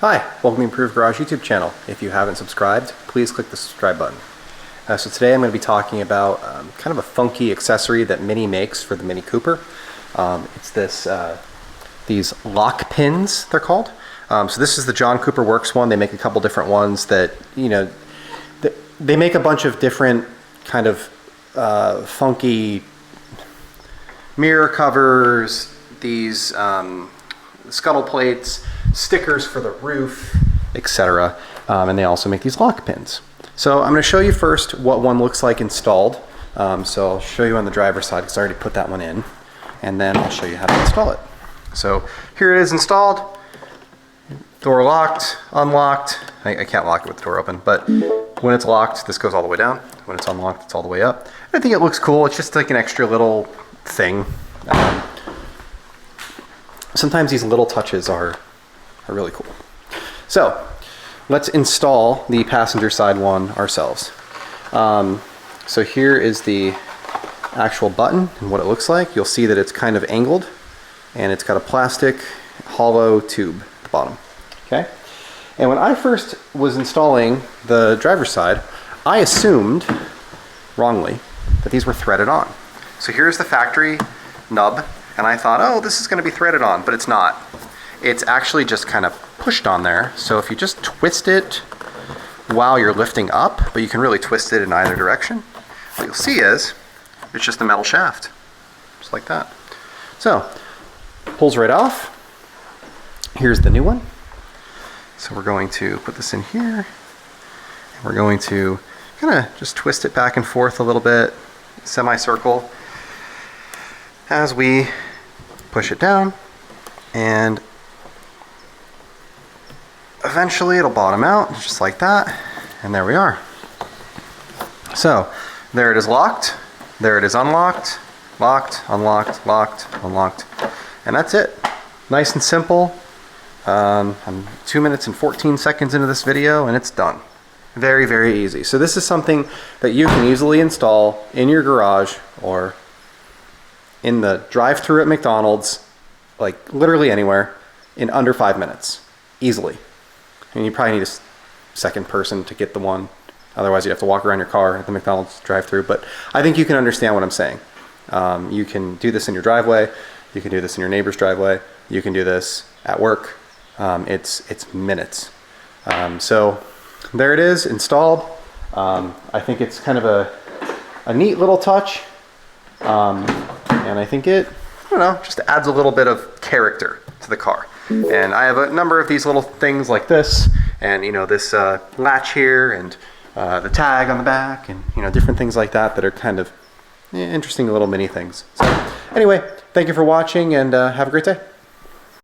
Hi, welcome to the Improved Garage YouTube channel. If you haven't subscribed, please click the subscribe button. So today I'm going to be talking about kind of a funky accessory that Mini makes for the Mini Cooper. It's these lock pins, they're called. So this is the John Cooper Works one. They make a couple different ones that, you know, they make a bunch of different kind of funky mirror covers, these scuttle plates, stickers for the roof, etc. And they also make these lock pins. So I'm going to show you first what one looks like installed. So I'll show you on the driver's side because I already put that one in, and then I'll show you how to install it. So here it is installed. Door locked, unlocked. I can't lock it with the door open, but when it's locked, this goes all the way down. When it's unlocked, it's all the way up. I think it looks cool. It's just like an extra little thing. Sometimes these little touches are really cool. So let's install the passenger side one ourselves. So here is the actual button and what it looks like. You'll see that it's kind of angled and it's got a plastic hollow tube at the bottom. Okay. And when I first was installing the driver's side, I assumed wrongly that these were threaded on. So here's the factory nub, and I thought, oh, this is going to be threaded on, but it's not. It's actually just kind of pushed on there. So if you just twist it while you're lifting up, but you can really twist it in either direction, what you'll see is it's just a metal shaft, just like that. So pulls right off. Here's the new one. So we're going to put this in here, and we're going to kind of just twist it back and forth a little bit, semicircle, as we push it down, and eventually it'll bottom out just like that, and there we are. So there it is locked, there it is unlocked, locked, unlocked, locked, unlocked, and that's it. Nice and simple. I'm 2 minutes and 14 seconds into this video and it's done. Very, very easy. So this is something that you can easily install in your garage or in the drive-thru at McDonald's, like literally anywhere, in under 5 minutes, easily. And you probably need a second person to get the one. Otherwise you'd have to walk around your car at the McDonald's drive-thru. But I think you can understand what I'm saying. You can do this in your driveway. You can do this in your neighbor's driveway. You can do this at work. It's minutes. So there it is, installed. I think it's kind of a neat little touch. And I think it, I don't know, just adds a little bit of character to the car. And I have a number of these little things like this, and you know, this latch here, and the tag on the back, and you know, different things like that that are kind of interesting little mini things. So anyway, thank you for watching, and have a great day.